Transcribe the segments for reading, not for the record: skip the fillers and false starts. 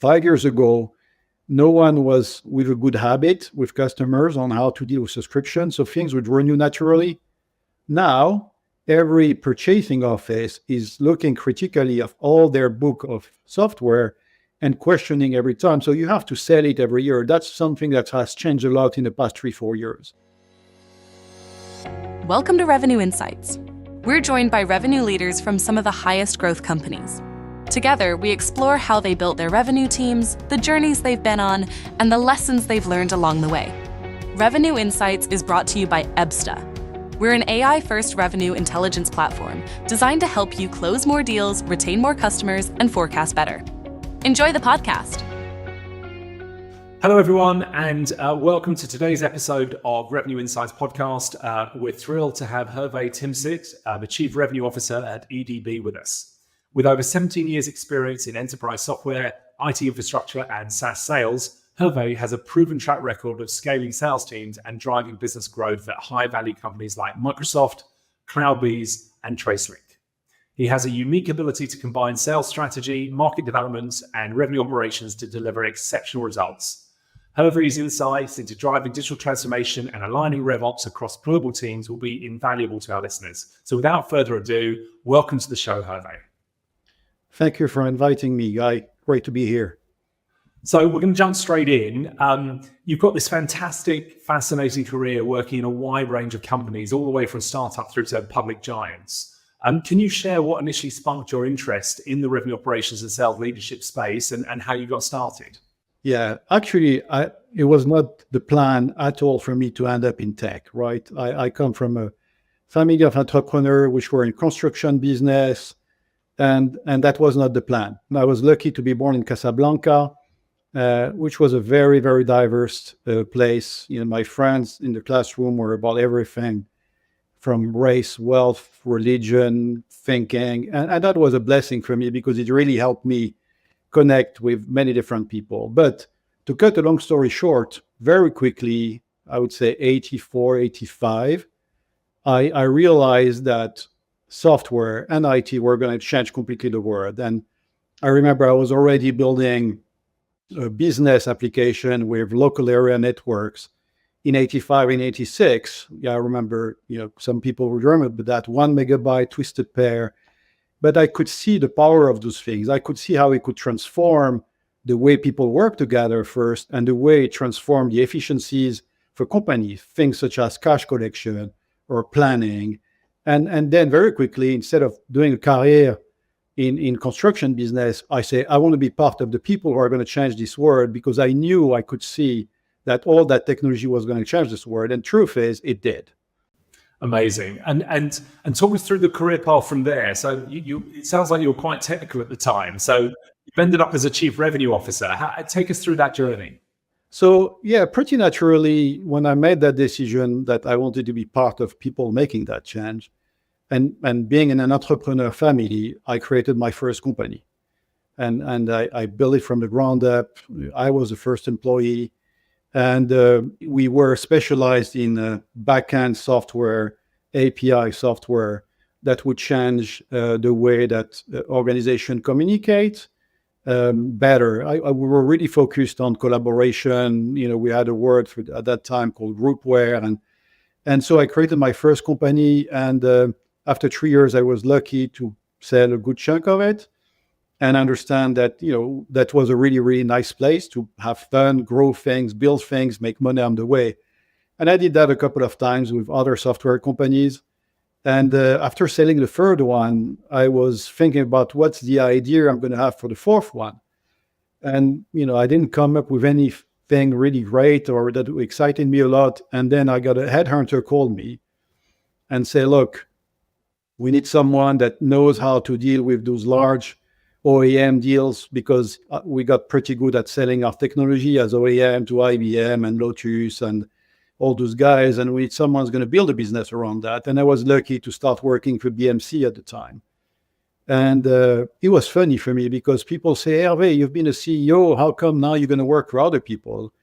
5 years ago, no one was with a good habit with customers on how to deal with subscription, so things would renew naturally. Now, every purchasing office is looking critically at all their book of software and questioning every time. So you have to sell it every year. That's something that has changed a lot in the past 3-4 years. Welcome to Revenue Insights. We're joined by revenue leaders from some of the highest growth companies. Together, we explore how they built their revenue teams, the journeys they've been on, and the lessons they've learned along the way. Revenue Insights is brought to you by Ebsta. We're an AI-first revenue intelligence platform designed to help you close more deals, retain more customers, and forecast better. Enjoy the podcast. Hello, everyone, and welcome to today's episode of Revenue Insights podcast. We're thrilled to have Hervé Timsit, the Chief Revenue Officer at EDB, with us. With over 17 years' experience in enterprise software, IT infrastructure, and SaaS sales, Hervé has a proven track record of scaling sales teams and driving business growth at high-value companies like Microsoft, CloudBees, and Tracelink. He has a unique ability to combine sales strategy, market development, and revenue operations to deliver exceptional results. Hervé's insights into driving digital transformation and aligning RevOps across global teams will be invaluable to our listeners. So without further ado, welcome to the show, Hervé. Thank you for inviting me, Guy. Great to be here. So we're going to jump straight in. You've got this fantastic, fascinating career working in a wide range of companies, all the way from startup through to public giants. Can you share what initially sparked your interest in the revenue operations and sales leadership space and how you got started? Yeah, actually, it was not the plan at all for me to end up in tech, right? I come from a family of entrepreneurs which were in construction business, and that was not the plan. I was lucky to be born in Casablanca, which was a very, very diverse place. You know, my friends in the classroom were about everything from race, wealth, religion, thinking. And that was a blessing for me because it really helped me connect with many different people. But to cut a long story short, very quickly, I would say 84, 85, I realized that software and IT were going to change completely the world. And I remember I was already building a business application with local area networks in 85 and 86. Yeah, I remember, some people would remember that 1 megabyte twisted pair. But I could see the power of those things. I could see how it could transform the way people work together first and the way it transformed the efficiencies for companies, things such as cash collection or planning. And then very quickly, instead of doing a career in construction business, I say, I want to be part of the people who are going to change this world, because I knew I could see that all that technology was going to change this world. And truth is, it did. Amazing. And talk us through the career path from there. So it sounds like you were quite technical at the time. So you ended up as a chief revenue officer. Take us through that journey. So yeah, pretty naturally, when I made that decision that I wanted to be part of people making that change, and being in an entrepreneur family, I created my first company. And I built it from the ground up. I was the first employee. And we were specialized in back-end software, API software that would change the way that organization communicate better. We were really focused on collaboration. We had a word at that time called groupware. And so I created my first company. And after 3 years, I was lucky to sell a good chunk of it and understand that, that was a really, really nice place to have fun, grow things, build things, make money on the way. And I did that a couple of times with other software companies. And after selling the third one, I was thinking about what's the idea I'm going to have for the fourth one. And, I didn't come up with anything really great or that excited me a lot. And then I got a headhunter call me and say, look, we need someone that knows how to deal with those large OEM deals, because we got pretty good at selling our technology as OEM to IBM and Lotus and all those guys. And we need someone who's going to build a business around that. And I was lucky to start working for BMC at the time. And it was funny for me because people say, Hervé, you've been a CEO. How come now you're going to work for other people?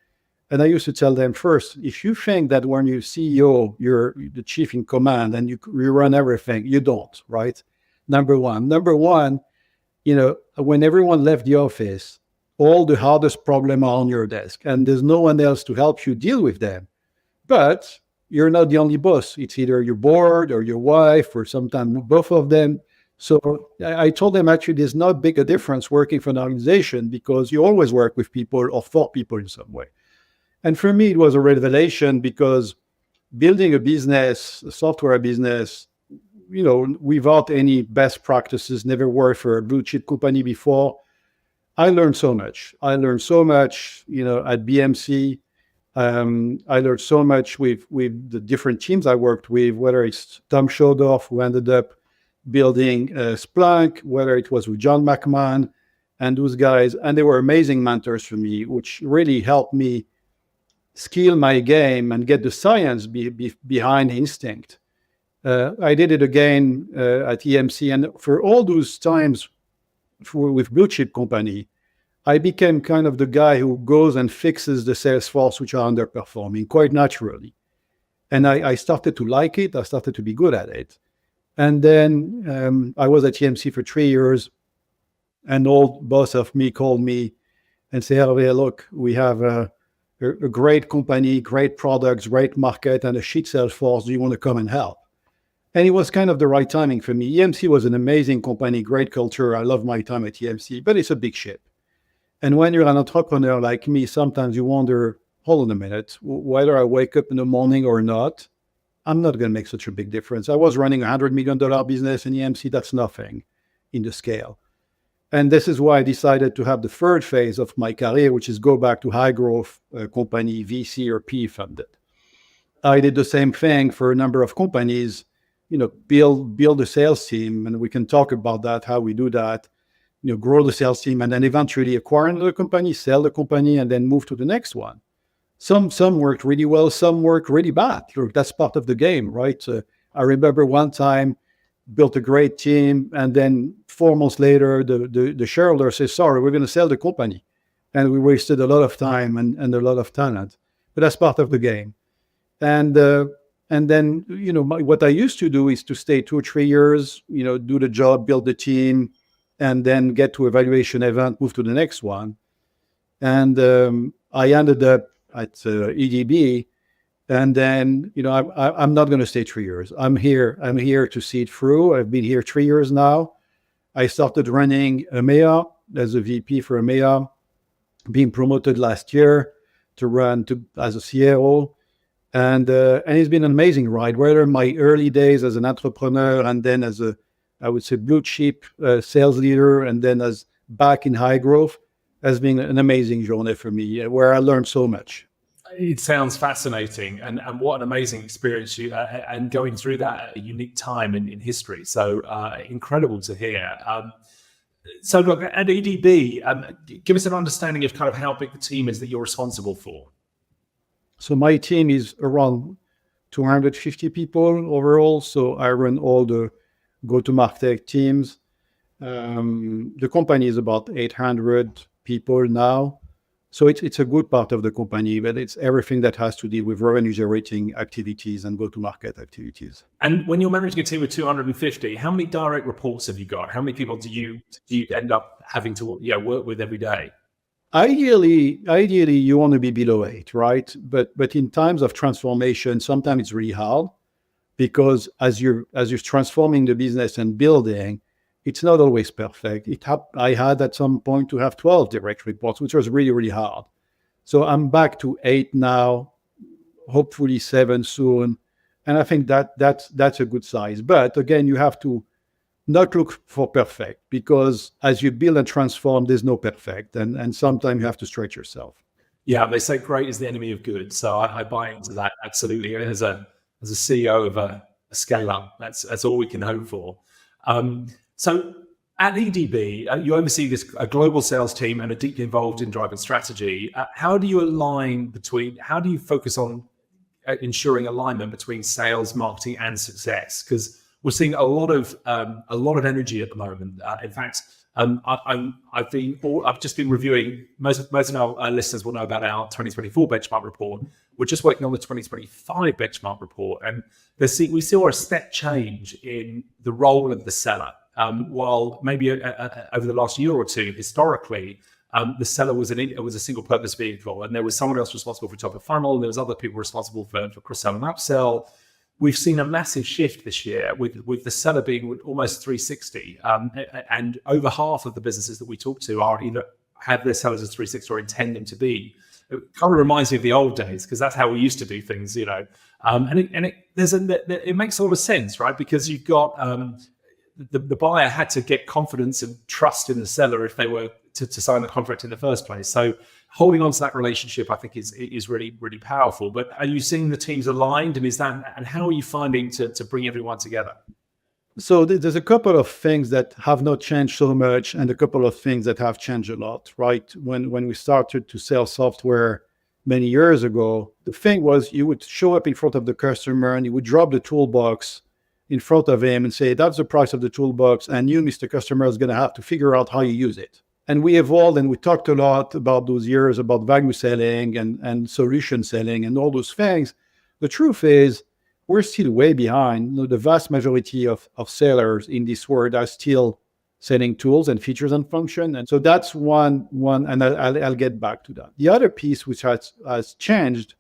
And I used to tell them, first, if you think that when you're CEO, you're the chief in command and you run everything, you don't, right? Number one. Number one, when everyone left the office, all the hardest problems are on your desk, and there's no one else to help you deal with them. But you're not the only boss. It's either your board or your wife or sometimes both of them. So I told them, actually, there's not big a difference working for an organization because you always work with people or for people in some way. And for me, it was a revelation because building a business, a software business, without any best practices, never worked for a blue chip company before. I learned so much. At BMC. I learned so much with the different teams I worked with, whether it's Tom Schodorf, who ended up building Splunk, whether it was with John McMahon and those guys. And they were amazing mentors for me, which really helped me skill my game and get the science behind instinct. I did it again at EMC. And for all those times with blue chip company, I became kind of the guy who goes and fixes the sales force which are underperforming quite naturally. And I started to like it. I started to be good at it. And then I was at EMC for 3 years. An old boss of me called me and said, Hervé, look, we have a great company, great products, great market, and a shit sales force. Do you want to come and help? And it was kind of the right timing for me. EMC was an amazing company, great culture. I love my time at EMC, but it's a big ship. And when you're an entrepreneur like me, sometimes you wonder, hold on a minute, whether I wake up in the morning or not, I'm not going to make such a big difference. I was running a $100 million business in EMC. That's nothing in the scale. And this is why I decided to have the third phase of my career, which is go back to high growth company, VC or PE funded. I did the same thing for a number of companies, build a sales team. And we can talk about that, how we do that, grow the sales team, and then eventually acquire another company, sell the company, and then move to the next one. Some worked really well, some worked really bad. That's part of the game, right? I remember one time, built a great team, and then 4 months later, the shareholder says, sorry, we're going to sell the company. And we wasted a lot of time and a lot of talent. But that's part of the game. And then, what I used to do is to stay 2 or 3 years, do the job, build the team, and then get to evaluation event, move to the next one. And I ended up at EDB. And then, I'm not going to stay 3 years. I'm here to see it through. I've been here 3 years now. I started running EMEA as a VP for EMEA, being promoted last year as a CRO. And it's been an amazing ride, whether in my early days as an entrepreneur and then as I would say blue chip sales leader, and then as back in high growth, has been an amazing journey for me, where I learned so much. It sounds fascinating, and what an amazing experience and going through that at a unique time in history. So incredible to hear. So look, at EDB, give us an understanding of kind of how big the team is that you're responsible for. So my team is around 250 people overall. So I run all the go-to-market teams. The company is about 800 people now. So it's a good part of the company, but it's everything that has to deal with revenue generating activities and go-to-market activities. And when you're managing a team with 250, how many direct reports have you got? How many people do you end up having to work with every day? Ideally, you want to be below 8, right? But in times of transformation, sometimes it's really hard because as you're transforming the business and building, it's not always perfect. I had at some point to have 12 direct reports, which was really, really hard. So I'm back to 8 now, hopefully 7 soon. And I think that's a good size. But again, you have to not look for perfect, because as you build and transform, there's no perfect. And sometimes you have to stretch yourself. Yeah, they say great is the enemy of good. So I buy into that absolutely. As a CEO of a scale up, that's all we can hope for. So at EDB, you oversee a global sales team and are deeply involved in driving strategy. How do you focus on ensuring alignment between sales, marketing, and success? Because we're seeing a lot of energy at the moment. In fact, I've just been reviewing. Most of our listeners will know about our 2024 benchmark report. We're just working on the 2025 benchmark report, and we saw a step change in the role of the seller. While maybe over the last year or two, historically, the seller was a single purpose vehicle, and there was someone else responsible for top of funnel, and there was other people responsible for cross-sell and upsell. We've seen a massive shift this year with the seller being almost 360, and over half of the businesses that we talk to are either have their sellers as 360 or intend them to be. It kind of reminds me of the old days, because that's how we used to do things, it makes a lot of sense, right? Because you've got the buyer had to get confidence and trust in the seller if they were to sign the contract in the first place. So holding on to that relationship, I think, is really, really powerful. But are you seeing the teams aligned, and how are you finding to bring everyone together? So there's a couple of things that have not changed so much, and a couple of things that have changed a lot, right? When we started to sell software many years ago, the thing was you would show up in front of the customer and you would drop the toolbox in front of him and say, that's the price of the toolbox, and you, Mr. Customer, is going to have to figure out how you use it. And we evolved, and we talked a lot about those years about value selling and solution selling and all those things. The truth is, we're still way behind. The vast majority of sellers in this world are still selling tools and features and function. And so that's one, and I'll get back to that. The other piece which has changed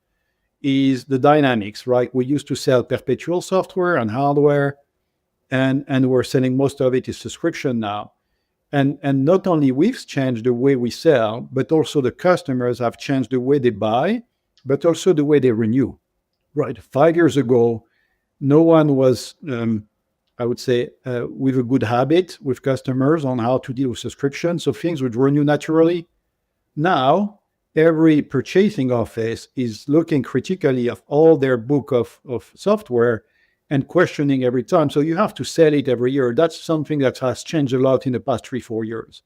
is the dynamics, right? We used to sell perpetual software and hardware, and we're selling most of it is subscription now. And not only we've changed the way we sell, but also the customers have changed the way they buy, but also the way they renew. Right. 5 years ago, no one was, I would say, with a good habit with customers on how to deal with subscription. So things would renew naturally. Now, every purchasing office is looking critically at all their book of software and questioning every time. So you have to sell it every year. That's something that has changed a lot in the past 3-4 years,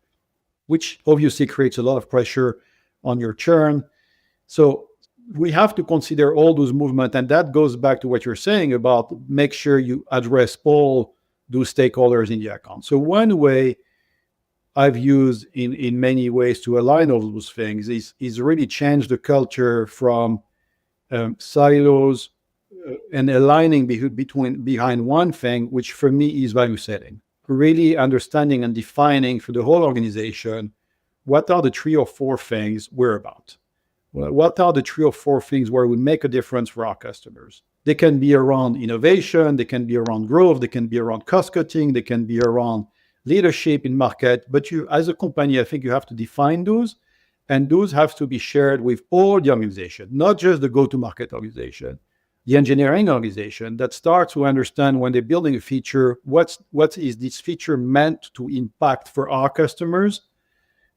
which obviously creates a lot of pressure on your churn. So we have to consider all those movements, and that goes back to what you're saying about make sure you address all those stakeholders in the account. So one way I've used in many ways to align all those things is really change the culture from silos and aligning behind one thing, which for me is value setting. Really understanding and defining for the whole organization what are the 3 or 4 things we're about. What are the 3 or 4 things where we make a difference for our customers? They can be around innovation, they can be around growth, they can be around cost cutting, they can be around leadership in market. But you, as a company, I think you have to define those, and those have to be shared with all the organization, not just the go-to-market organization, the engineering organization that starts to understand when they're building a feature, what is this feature meant to impact for our customers,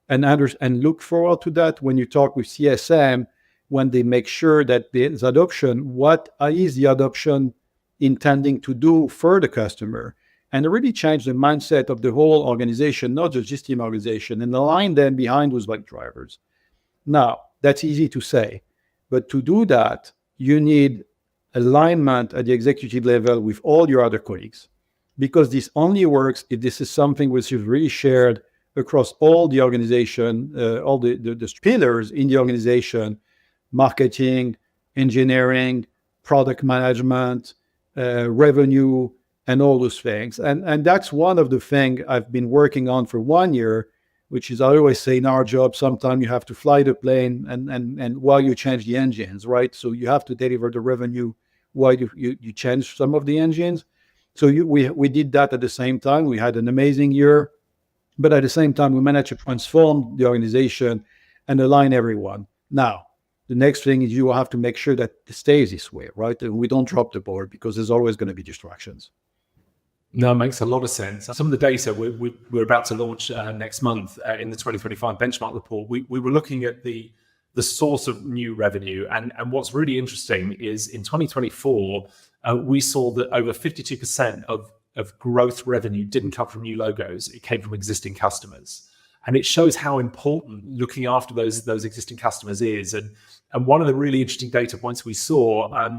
and look forward to that when you talk with CSM, when they make sure that there's adoption, what is the adoption intending to do for the customer, and really change the mindset of the whole organization, not just team organization, and align them behind those value drivers. Now, that's easy to say, but to do that, you need alignment at the executive level with all your other colleagues, because this only works if this is something which is really shared across all the organization, all the pillars in the organization: marketing, engineering, product management, revenue, and all those things. And that's one of the things I've been working on for 1 year, which is, I always say in our job, sometimes you have to fly the plane and while you change the engines, right? So you have to deliver the revenue while you change some of the engines. So we did that at the same time. We had an amazing year. But at the same time, we managed to transform the organization and align everyone. Now, the next thing is you have to make sure that it stays this way, right? And we don't drop the ball, because there's always going to be distractions. No, it makes a lot of sense. Some of the data we're about to launch next month in the 2025 benchmark report, we were looking at the source of new revenue. And what's really interesting is in 2024, we saw that over 52% of growth revenue didn't come from new logos. It came from existing customers. And it shows how important looking after those existing customers is. And one of the really interesting data points we saw,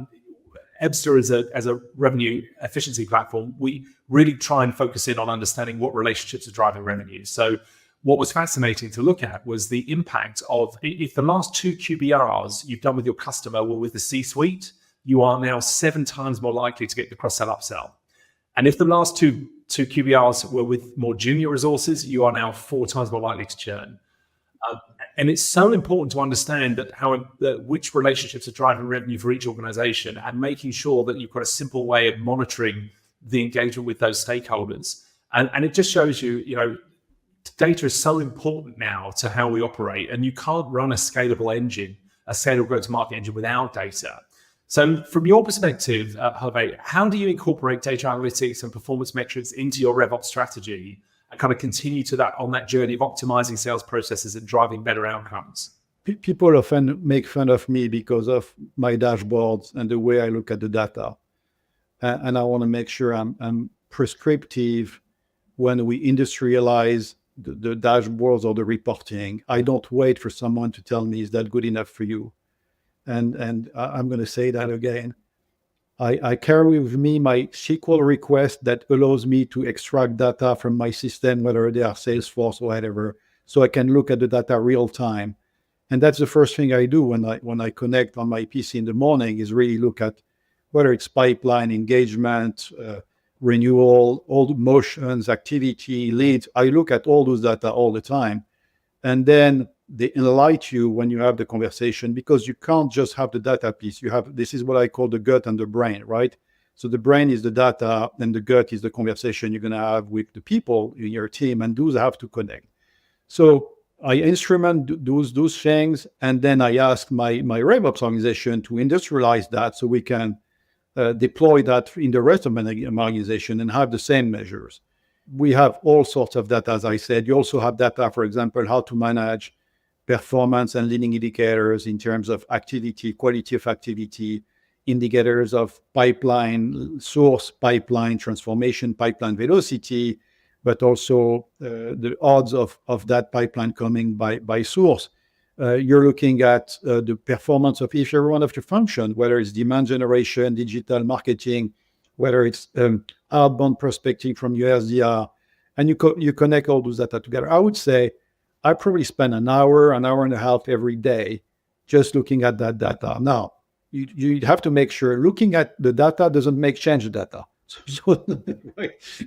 Ebsta as a revenue efficiency platform, we really try and focus in on understanding what relationships are driving revenue. So what was fascinating to look at was the impact of, if the last 2 QBRs you've done with your customer were with the C-suite, you are now 7 times more likely to get the cross-sell upsell. And if the last two QBRs were with more junior resources, you are now 4 times more likely to churn. And it's so important to understand that which relationships are driving revenue for each organization, and making sure that you've got a simple way of monitoring the engagement with those stakeholders. And it just shows you, data is so important now to how we operate, and you can't run a scalable engine, a scalable go-to-market engine without data. So from your perspective, Hervé, how do you incorporate data analytics and performance metrics into your RevOps strategy and kind of continue on that journey of optimizing sales processes and driving better outcomes? People often make fun of me because of my dashboards and the way I look at the data. And I want to make sure I'm prescriptive when we industrialize the dashboards or the reporting. I don't wait for someone to tell me, is that good enough for you? And I'm going to say that again. I carry with me my SQL request that allows me to extract data from my system, whether they are Salesforce or whatever, so I can look at the data real time. And that's the first thing I do when I connect on my PC in the morning, is really look at whether it's pipeline, engagement, renewal, all the motions, activity, leads. I look at all those data all the time. And then they enlighten you when you have the conversation, because you can't just have the data piece. This is what I call the gut and the brain, right? So the brain is the data and the gut is the conversation you're going to have with the people in your team, and those have to connect. So I instrument those things, and then I ask my RevOps organization to industrialize that so we can deploy that in the rest of my organization and have the same measures. We have all sorts of data, as I said. You also have data, for example, how to manage performance and leading indicators in terms of activity, quality of activity, indicators of pipeline, source pipeline, transformation, pipeline velocity, but also the odds of that pipeline coming by source. You're looking at the performance of each one of the functions, whether it's demand generation, digital marketing, whether it's outbound prospecting from USDR, and you connect all those data together. I would say I probably spend an hour and a half every day just looking at that data. Now, you have to make sure looking at the data doesn't change the data. So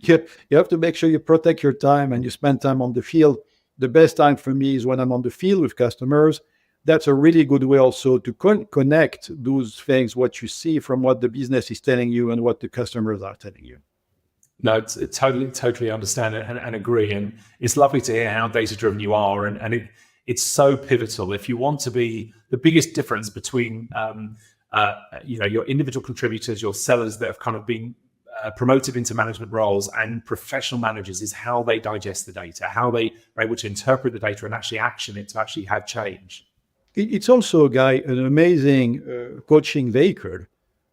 you have to make sure you protect your time and you spend time on the field. The best time for me is when I'm on the field with customers. That's a really good way also to connect those things, what you see from what the business is telling you and what the customers are telling you. No, it's totally understand it and agree. And it's lovely to hear how data-driven you are. And it's so pivotal. If you want to be the biggest difference between, your individual contributors, your sellers that have kind of been promoted into management roles, and professional managers, is how they digest the data, how they are able to interpret the data and actually action it to actually have change. It's also, Guy, an amazing coaching vehicle,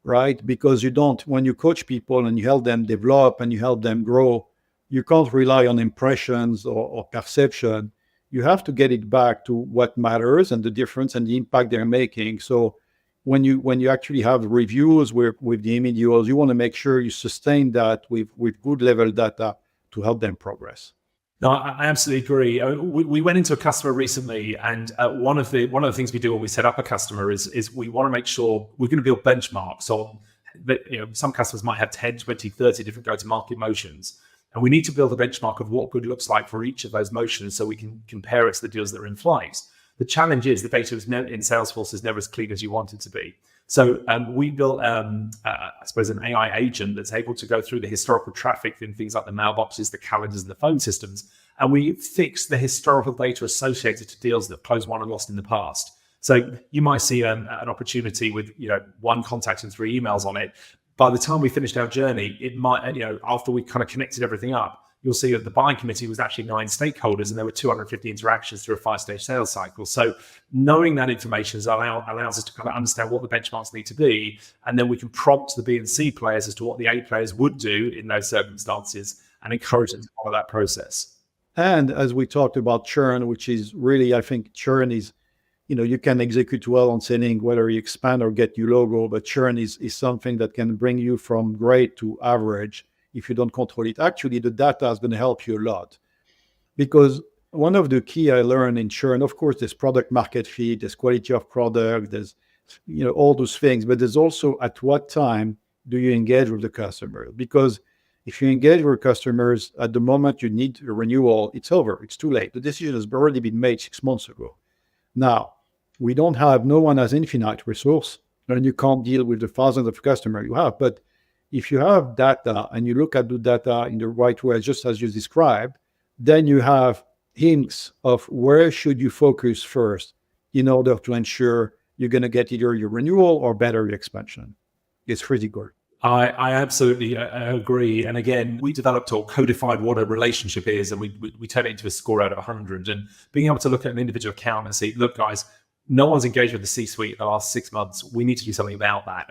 right? Because when you coach people and you help them develop and you help them grow, you can't rely on impressions or perception. You have to get it back to what matters and the difference and the impact they're making. So when you actually have reviews with the individuals, you want to make sure you sustain that with good level data to help them progress. No, I absolutely agree. We went into a customer recently, and one of the things we do when we set up a customer is we want to make sure we're going to build benchmarks on that. Some customers might have 10, 20, 30 different go-to-market motions, and we need to build a benchmark of what good looks like for each of those motions so we can compare it to the deals that are in flight. The challenge is the data in Salesforce is never as clean as you want it to be. So we built, I suppose, an AI agent that's able to go through the historical traffic in things like the mailboxes, the calendars, and the phone systems. And we fix the historical data associated to deals that have closed, won, and lost in the past. So you might see an opportunity with one contact and 3 emails on it. By the time we finished our journey, it might, after we kind of connected everything up, you'll see that the buying committee was actually 9 stakeholders and there were 250 interactions through a 5-stage sales cycle. So knowing that information allows us to kind of understand what the benchmarks need to be. And then we can prompt the B and C players as to what the A players would do in those circumstances and encourage them to follow that process. And as we talked about churn, which is really, I think churn is, you can execute well on selling whether you expand or get new logo, but churn is something that can bring you from great to average if you don't control it. Actually, the data is going to help you a lot, because one of the key I learned in churn, of course, there's product market fit, there's quality of product, there's all those things, but there's also at what time do you engage with the customer? Because If you engage with customers at the moment you need a renewal, it's over. It's too late. The decision has already been made 6 months ago. Now, no one has infinite resource, and you can't deal with the thousands of customers you have. But if you have data and you look at the data in the right way, just as you described, then you have hints of where should you focus first in order to ensure you're going to get either your renewal or better your expansion. It's critical. I absolutely agree. And again, we developed or codified what a relationship is, and we turn it into a score out of 100. And being able to look at an individual account and say, look, guys, no one's engaged with the C-suite in the last 6 months. We need to do something about that.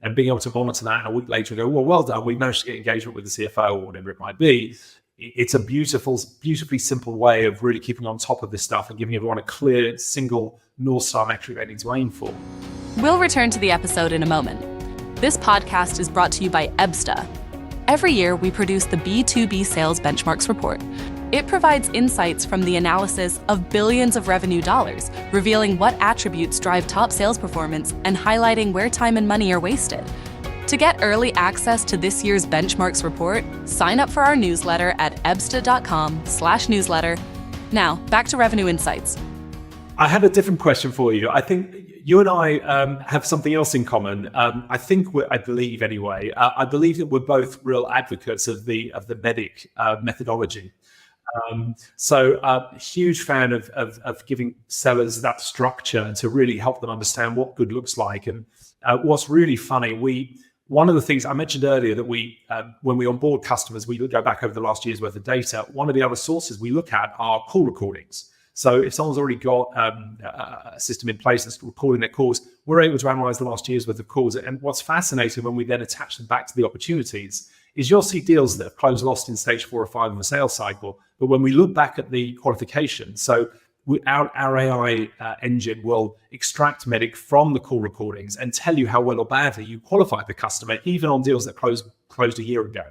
And being able to monitor that, and a week later go, well done, we managed to get engagement with the CFO or whatever it might be. It's a beautifully simple way of really keeping on top of this stuff and giving everyone a clear, single North Star metric they need to aim for. We'll return to the episode in a moment. This podcast is brought to you by Ebsta. Every year, we produce the B2B Sales Benchmarks Report. It provides insights from the analysis of billions of revenue dollars, revealing what attributes drive top sales performance and highlighting where time and money are wasted. To get early access to this year's benchmarks report, sign up for our newsletter at ebsta.com/newsletter. Now, back to Revenue Insights. I had a different question for you. I think you and I have something else in common. I believe that we're both real advocates of the MEDDIC methodology. Huge fan of giving sellers that structure to really help them understand what good looks like. And what's really funny, one of the things I mentioned earlier that when we onboard customers, we go back over the last year's worth of data. One of the other sources we look at are call recordings. So if someone's already got a system in place that's recording their calls, we're able to analyze the last year's worth of calls. And what's fascinating when we then attach them back to the opportunities is you'll see deals that have closed lost in stage 4 or 5 of a sales cycle. But when we look back at the qualification, so our AI engine will extract MEDDIC from the call recordings and tell you how well or badly you qualified the customer, even on deals that closed a year ago.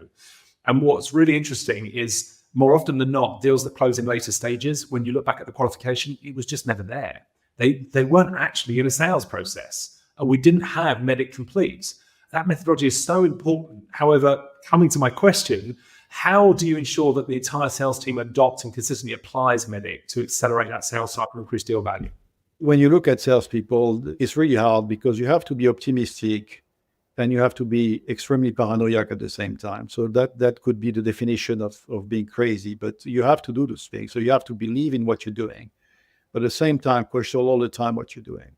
And what's really interesting is more often than not, deals that close in later stages, when you look back at the qualification, it was just never there. They weren't actually in a sales process. We didn't have MEDDIC complete. That methodology is so important. However, coming to my question, how do you ensure that the entire sales team adopts and consistently applies MEDDIC to accelerate that sales cycle and increase deal value? When you look at salespeople, it's really hard because you have to be optimistic and you have to be extremely paranoid at the same time. So that could be the definition of being crazy, but you have to do those things. So you have to believe in what you're doing, but at the same time, question all the time what you're doing.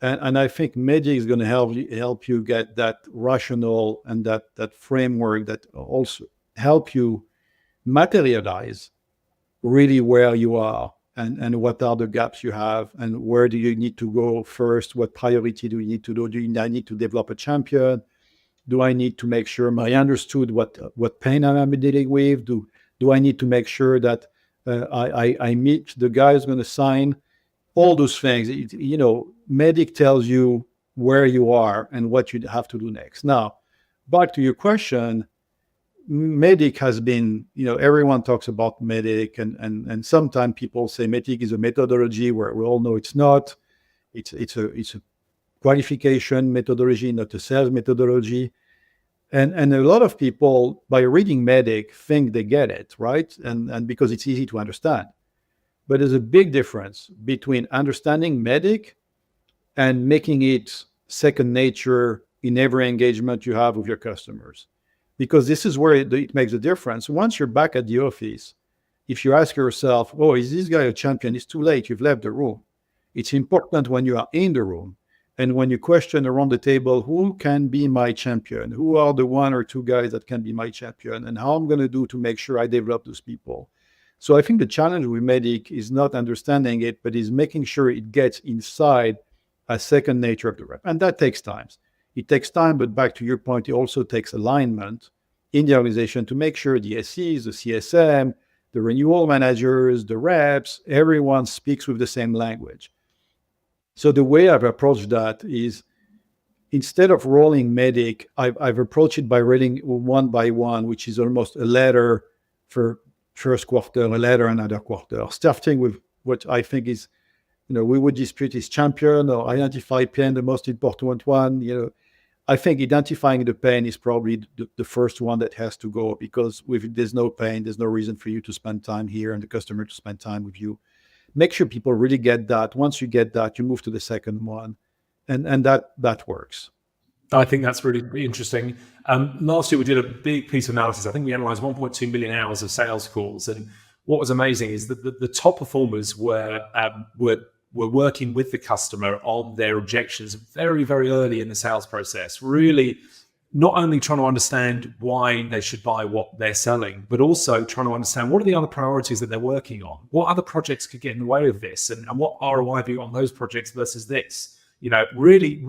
And I think MEDDIC is going to help you get that rational and that framework that also help you materialize really where you are and what are the gaps you have and where do you need to go first, what priority do you need to do? Do I need to develop a champion? Do I need to make sure I understood what pain I'm dealing with? Do I need to make sure that I meet the guy who's going to sign? All those things, MEDDIC tells you where you are and what you have to do next. Now, back to your question, MEDDIC has been, everyone talks about MEDDIC and sometimes people say MEDDIC is a methodology where we all know it's not. It's a qualification methodology, not a sales methodology. And a lot of people, by reading MEDDIC, think they get it, right? And because it's easy to understand. But there's a big difference between understanding MEDDIC and making it second nature in every engagement you have with your customers. Because this is where it makes a difference. Once you're back at the office, if you ask yourself, oh, is this guy a champion? It's too late. You've left the room. It's important when you are in the room and when you question around the table, who can be my champion? Who are the 1 or 2 guys that can be my champion? And how I'm going to do to make sure I develop those people. So I think the challenge with MEDDIC is not understanding it, but is making sure it gets inside a second nature of the rep. And that takes time. It takes time, but back to your point, it also takes alignment in the organization to make sure the SEs, the CSM, the renewal managers, the reps, everyone speaks with the same language. So the way I've approached that is instead of rolling MEDDIC, I've approached it by reading one by one, which is almost a letter for first quarter, a letter another quarter, starting with what I think is, we would dispute is champion or identify pain, the most important one, I think identifying the pain is probably the first one that has to go, because if there's no pain, there's no reason for you to spend time here and the customer to spend time with you. Make sure people really get that. Once you get that, you move to the second one, and that works. I think that's really interesting. Last year, we did a big piece of analysis. I think we analyzed 1.2 million hours of sales calls. And what was amazing is that the top performers were working with the customer on their objections very, very early in the sales process, really not only trying to understand why they should buy what they're selling, but also trying to understand what are the other priorities that they're working on. What other projects could get in the way of this? And what ROI have you got on those projects versus this? Really,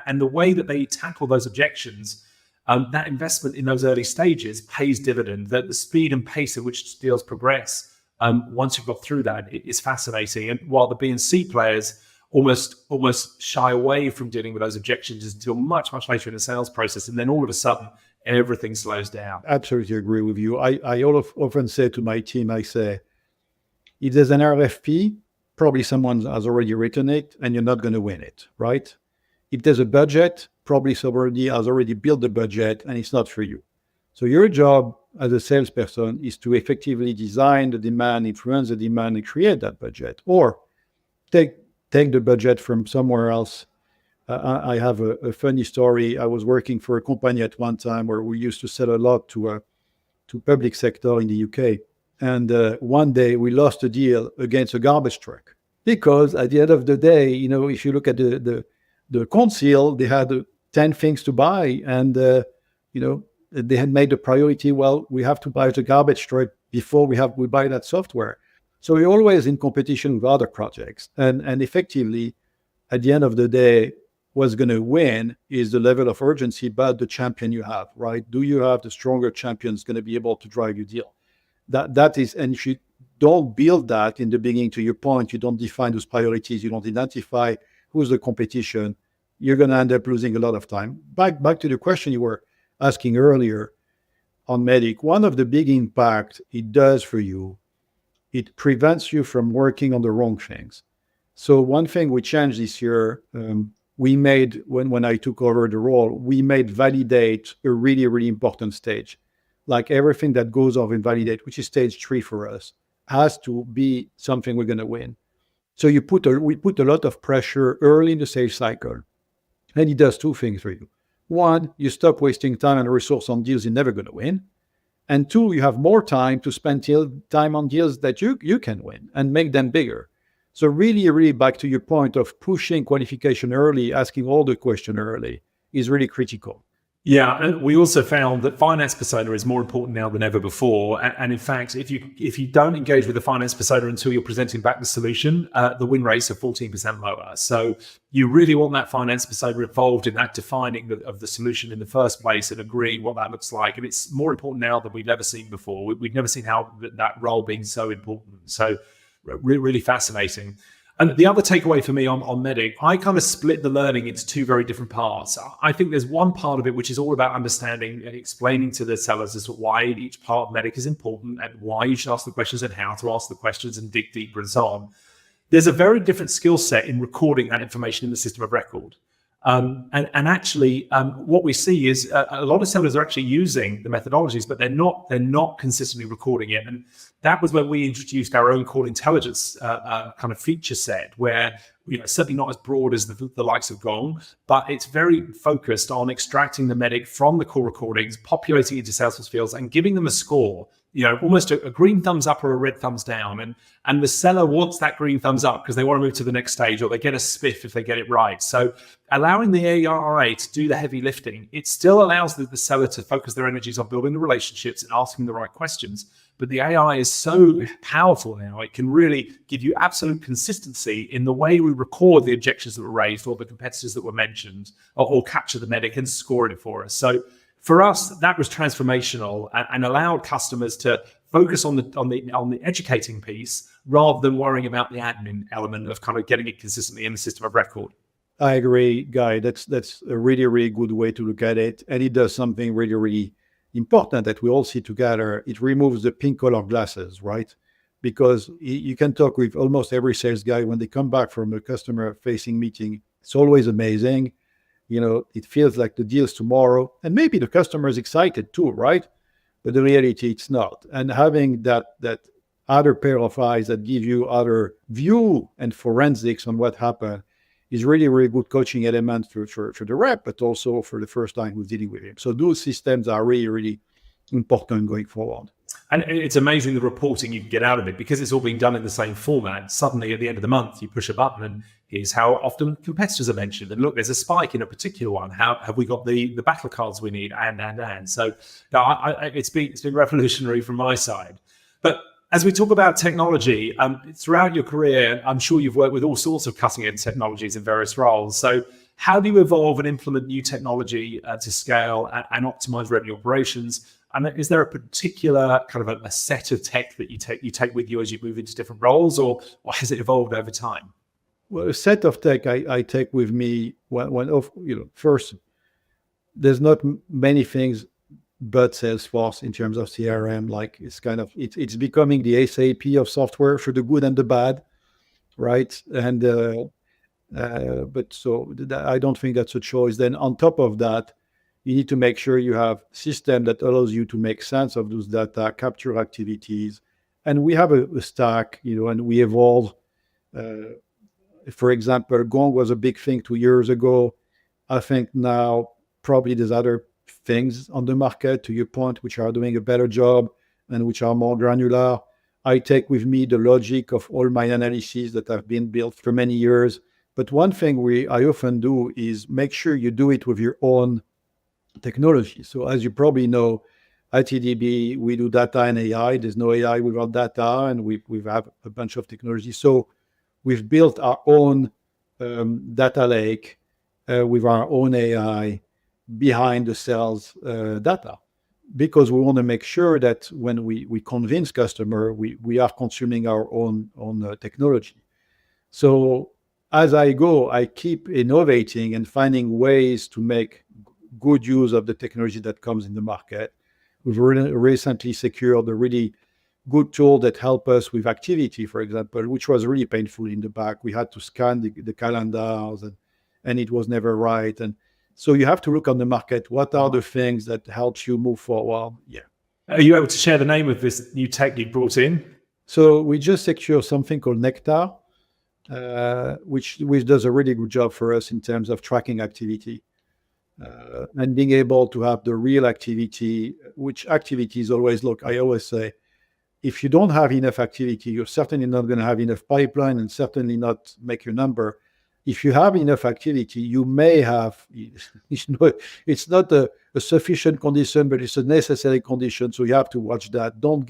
and the way that they tackle those objections, that investment in those early stages pays dividend. That the speed and pace at which deals progress, once you've got through that, is fascinating. And while the B and C players almost shy away from dealing with those objections until much, much later in the sales process, and then all of a sudden everything slows down. Absolutely agree with you. I often say to my team, I say, if there's an RFP, probably someone has already written it and you're not going to win it, right? If there's a budget, probably somebody has already built the budget and it's not for you. So your job as a salesperson is to effectively design the demand, influence the demand, and create that budget, or take the budget from somewhere else. I have a funny story. I was working for a company at one time where we used to sell a lot to public sector in the UK. And one day we lost a deal against a garbage truck, because at the end of the day, if you look at the council, they had 10 things to buy, and they had made the priority, well, we have to buy the garbage truck before we buy that software. So we're always in competition with other projects, and effectively, at the end of the day, what's going to win is the level of urgency, but the champion you have, right? Do you have the stronger champions going to be able to drive your deal? That is, and if you don't build that in the beginning, to your point, you don't define those priorities, you don't identify who's the competition, you're going to end up losing a lot of time. Back to the question you were asking earlier on MEDDIC, one of the big impacts it does for you, it prevents you from working on the wrong things. So one thing we changed this year, we made, when I took over the role, we made validate a really, really important stage. Like everything that goes off in validate, which is stage 3 for us, has to be something we're going to win. So we put a lot of pressure early in the sales cycle, and it does two things for you. One, you stop wasting time and resource on deals you're never going to win. And two, you have more time to spend time on deals that you can win and make them bigger. So really, really back to your point of pushing qualification early, asking all the questions early is really critical. Yeah, and we also found that finance persona is more important now than ever before. And in fact, if you don't engage with the finance persona until you're presenting back the solution, the win rates are 14% lower. So you really want that finance persona involved in that defining of the solution in the first place and agreeing what that looks like. And it's more important now than we've ever seen before. We've never seen how that role being so important. So really fascinating. And the other takeaway for me on MEDDIC, I kind of split the learning into two very different parts. I think there's one part of it which is all about understanding and explaining to the sellers as to why each part of MEDDIC is important and why you should ask the questions and how to ask the questions and dig deeper and so on. There's a very different skill set in recording that information in the system of record. And actually, what we see is a lot of sellers are actually using the methodologies, but they're not consistently recording it. And that was when we introduced our own call intelligence kind of feature set, where certainly not as broad as the likes of Gong, but it's very focused on extracting the MEDDIC from the call recordings, populating it into Salesforce fields, and giving them a score. Almost a green thumbs up or a red thumbs down. And the seller wants that green thumbs up because they want to move to the next stage, or they get a spiff if they get it right. So allowing the AI to do the heavy lifting, it still allows the seller to focus their energies on building the relationships and asking the right questions. But the AI is so powerful now, it can really give you absolute consistency in the way we record the objections that were raised or the competitors that were mentioned, or capture the MEDDIC and score it for us. So for us, that was transformational and allowed customers to focus on the educating piece rather than worrying about the admin element of kind of getting it consistently in the system of record. I agree, Guy. That's a really, really good way to look at it. And it does something really, really important that we all see together. It removes the pink color glasses, right? Because you can talk with almost every sales guy when they come back from a customer facing meeting. It's always amazing. it feels like the deal's tomorrow, and maybe the customer is excited too, right? But the reality, it's not. And having that other pair of eyes that give you other view and forensics on what happened is really, really good coaching element for the rep, but also for the first time who's dealing with him. So those systems are really, really important going forward. And it's amazing the reporting you can get out of it, because it's all being done in the same format. Suddenly at the end of the month, you push a button and here's how often competitors are mentioned. And look, there's a spike in a particular one. How have we got the battle cards we need? And. So no, it's been revolutionary from my side. But as we talk about technology, throughout your career, I'm sure you've worked with all sorts of cutting edge technologies in various roles. So how do you evolve and implement new technology to scale and optimize revenue operations? And is there a particular kind of a set of tech that you take with you as you move into different roles, or has it evolved over time? Well, a set of tech I take with me first, there's not many things but Salesforce in terms of CRM. Like it's becoming the SAP of software, for the good and the bad, right? And I don't think that's a choice. Then on top of that, you need to make sure you have a system that allows you to make sense of those data, capture activities. And we have a stack, and we evolve. For example, Gong was a big thing 2 years ago. I think now probably there's other things on the market, to your point, which are doing a better job and which are more granular. I take with me the logic of all my analyses that have been built for many years. But one thing I often do is make sure you do it with your own technology. So as you probably know, at EDB, we do data and AI. There's no AI without data, and we have a bunch of technology. So we've built our own data lake with our own AI behind the sales data, because we want to make sure that when we convince customer, we are consuming our own technology. So as I go, I keep innovating and finding ways to make good use of the technology that comes in the market. We've recently secured a really good tool that helped us with activity, for example, which was really painful in the back. We had to scan the calendars and it was never right. And so you have to look on the market. What are the things that help you move forward? Yeah. Are you able to share the name of this new tech you brought in? So we just secured something called Nectar, which does a really good job for us in terms of tracking activity. And being able to have the real activity, which activities always I always say, if you don't have enough activity, you're certainly not going to have enough pipeline and certainly not make your number. If you have enough activity, you may have, it's not a sufficient condition, but it's a necessary condition. So you have to watch that. Don't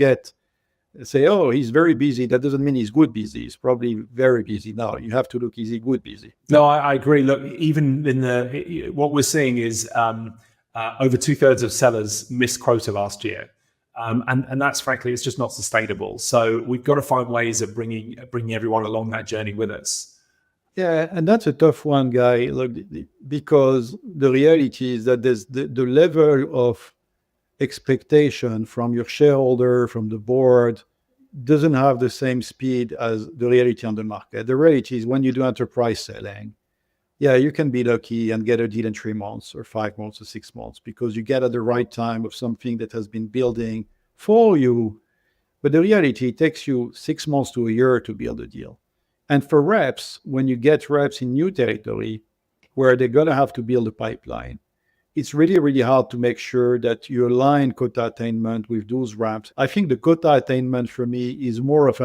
say, oh, he's very busy. That doesn't mean he's good busy. He's probably very busy now. You have to look, is he good busy? No, I agree. Look, even in what we're seeing is over 2/3 of sellers missed quota last year. And that's frankly, it's just not sustainable. So we've got to find ways of bringing everyone along that journey with us. Yeah, and that's a tough one, Guy. Look, because the reality is that there's the level of expectation from your shareholder, from the board, doesn't have the same speed as the reality on the market. The reality is when you do enterprise selling, yeah, you can be lucky and get a deal in 3 months or 5 months or 6 months because you get at the right time of something that has been building for you. But the reality, it takes you 6 months to a year to build a deal. And for reps, when you get reps in new territory where they're going to have to build a pipeline, it's really, really hard to make sure that you align quota attainment with those reps. I think the quota attainment for me is more of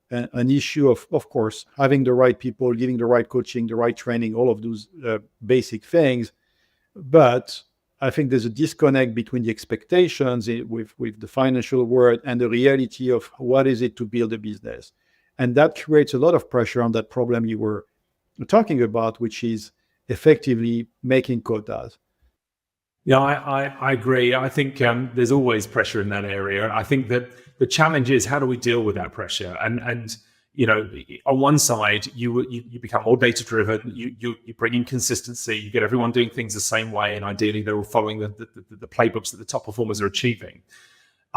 an issue of course, having the right people, giving the right coaching, the right training, all of those basic things. But I think there's a disconnect between the expectations with the financial world and the reality of what is it to build a business. And that creates a lot of pressure on that problem you were talking about, which is effectively making quotas. Yeah, I agree. I think there's always pressure in that area. I think that the challenge is how do we deal with that pressure? And you know, on one side, you become more data driven. You bring in consistency. You get everyone doing things the same way, and ideally they're all following the playbooks that the top performers are achieving.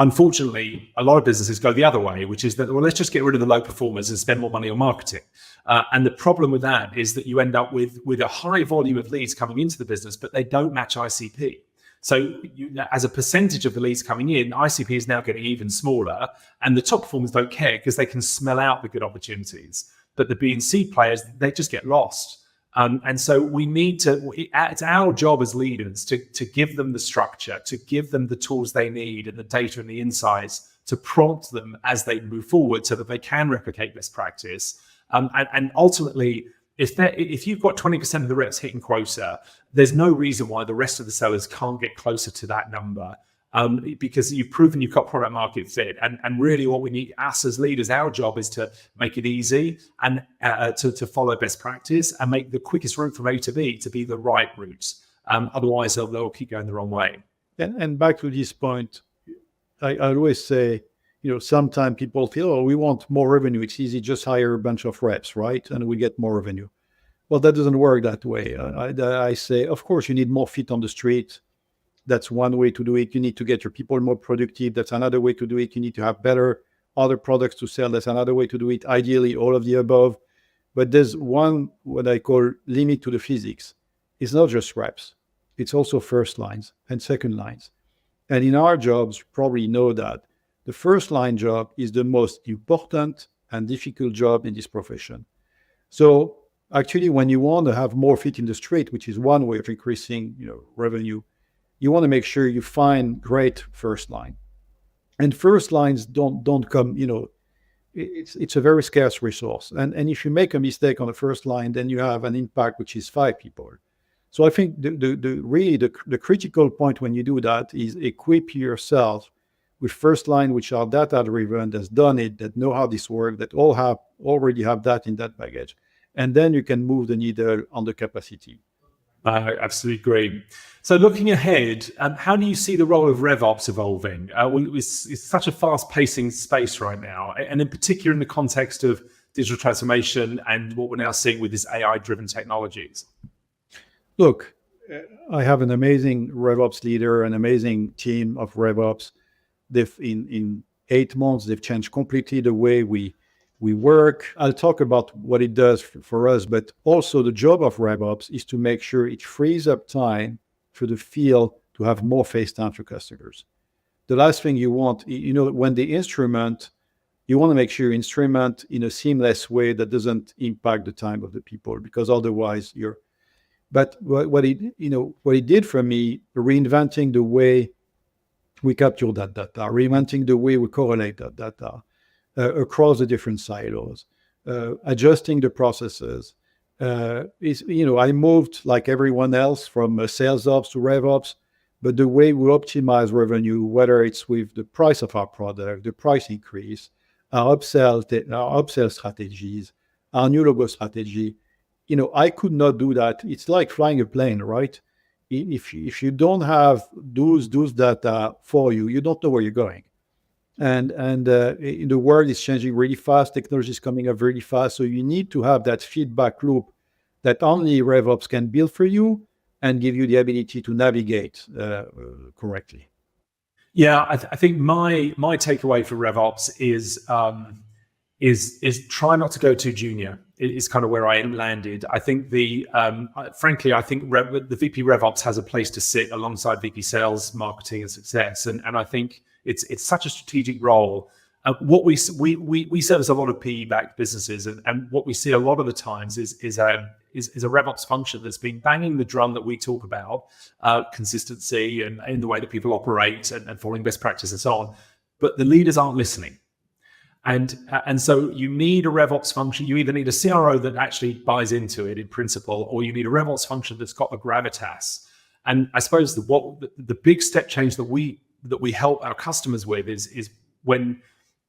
Unfortunately, a lot of businesses go the other way, which is that, well, let's just get rid of the low performers and spend more money on marketing. And the problem with that is that you end up with a high volume of leads coming into the business, but they don't match ICP. So as a percentage of the leads coming in, ICP is now getting even smaller, and the top performers don't care because they can smell out the good opportunities. But the B and C players, they just get lost. And so we need to, it's our job as leaders to give them the structure, to give them the tools they need and the data and the insights to prompt them as they move forward so that they can replicate best practice. And ultimately, if you've got 20% of the reps hitting quota, there's no reason why the rest of the sellers can't get closer to that number. Because you've proven you've got product market fit. And really what we need, us as leaders, our job is to make it easy and to follow best practice and make the quickest route from A to B to be the right route. Otherwise, they'll keep going the wrong way. And back to this point, I always say, sometimes people feel, oh, we want more revenue. It's easy, just hire a bunch of reps, right? And we get more revenue. Well, that doesn't work that way. I say, of course, you need more feet on the street. That's one way to do it. You need to get your people more productive. That's another way to do it. You need to have better other products to sell. That's another way to do it. Ideally, all of the above. But there's one, what I call limit to the physics. It's not just reps. It's also first lines and second lines. And in our jobs, you probably know that the first line job is the most important and difficult job in this profession. So actually, when you want to have more feet in the street, which is one way of increasing, revenue, you want to make sure you find great first line. And first lines don't come, it's a very scarce resource. And if you make a mistake on the first line, then you have an impact which is 5 people. So I think the critical point when you do that is equip yourself with first line which are data driven, that's done it, that know how this works, that already have that in that baggage. And then you can move the needle on the capacity. I absolutely agree. So looking ahead, how do you see the role of RevOps evolving? It's such a fast-pacing space right now, and in particular in the context of digital transformation and what we're now seeing with these AI-driven technologies. Look, I have an amazing RevOps leader, an amazing team of RevOps. In 8 months, they've changed completely the way we work. I'll talk about what it does for us, but also the job of RevOps is to make sure it frees up time for the field to have more face time for customers. The last thing you want, when the instrument, you want to make sure you instrument in a seamless way that doesn't impact the time of the people, because otherwise but what it did for me, reinventing the way we capture that data, reinventing the way we correlate that data, across the different silos, adjusting the processes. I moved like everyone else from sales ops to RevOps, but the way we optimize revenue, whether it's with the price of our product, the price increase, our upsell strategies, our new logo strategy, I could not do that. It's like flying a plane, right? If you don't have those data for you, you don't know where you're going. And the world is changing really fast. Technology is coming up really fast. So you need to have that feedback loop that only RevOps can build for you and give you the ability to navigate correctly. Yeah, I think my takeaway for RevOps is try not to go too junior. Is kind of where I landed. I think frankly, I think the VP RevOps has a place to sit alongside VP Sales, Marketing, and Success, and I think it's such a strategic role. What we service a lot of PE-backed businesses, and what we see a lot of the times is a RevOps function that's been banging the drum that we talk about, consistency and in the way that people operate and following best practice and so on, but the leaders aren't listening. And so you need a RevOps function. You either need a CRO that actually buys into it in principle, or you need a RevOps function that's got the gravitas. And I suppose the big step change that we help our customers with is when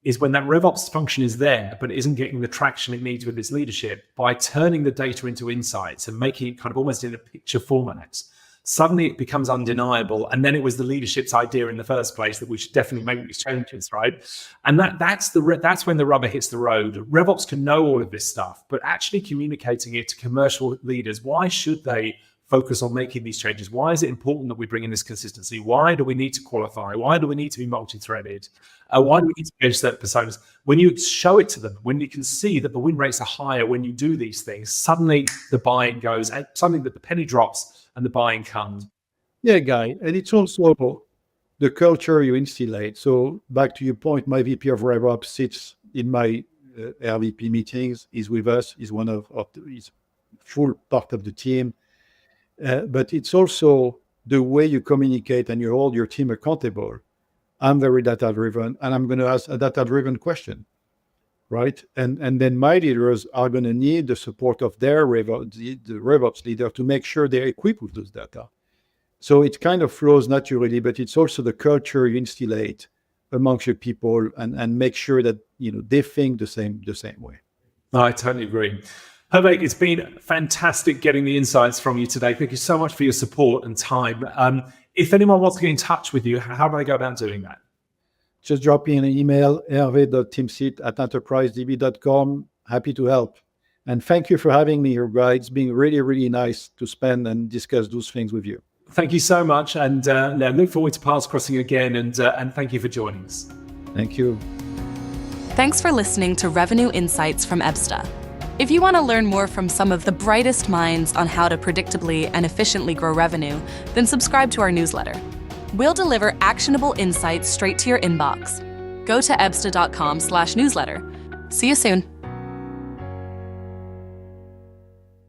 that RevOps function is there, but it isn't getting the traction it needs with its leadership, by turning the data into insights and making it kind of almost in a picture format. Suddenly it becomes undeniable. And then it was the leadership's idea in the first place that we should definitely make these changes, right? And that's when the rubber hits the road. RevOps can know all of this stuff, but actually communicating it to commercial leaders, why should they focus on making these changes? Why is it important that we bring in this consistency? Why do we need to qualify? Why do we need to be multi-threaded? Why do we need to manage certain personas? When you show it to them, when you can see that the win rates are higher when you do these things, suddenly the buying goes, and something that the penny drops and the buying comes. Yeah, Guy. And it's also the culture you instillate. So back to your point, my VP of RevOps sits in my RVP meetings, is with us, is one of he's full part of the team. But it's also the way you communicate and you hold your team accountable. I'm very data-driven, and I'm going to ask a data-driven question, right? And then my leaders are going to need the support of their the RevOps leader to make sure they're equipped with those data. So it kind of flows naturally, but it's also the culture you instillate amongst your people and make sure that they think the same way. I totally agree. Hervé, it's been fantastic getting the insights from you today. Thank you so much for your support and time. If anyone wants to get in touch with you, how do they go about doing that? Just drop me an email, hervé.timsit@enterprisedb.com. Happy to help. And thank you for having me here, Guy. It's been really, really nice to spend and discuss those things with you. Thank you so much. And look forward to paths crossing again. And thank you for joining us. Thank you. Thanks for listening to Revenue Insights from Ebsta. If you want to learn more from some of the brightest minds on how to predictably and efficiently grow revenue, then subscribe to our newsletter. We'll deliver actionable insights straight to your inbox. Go to ebsta.com/newsletter. See you soon.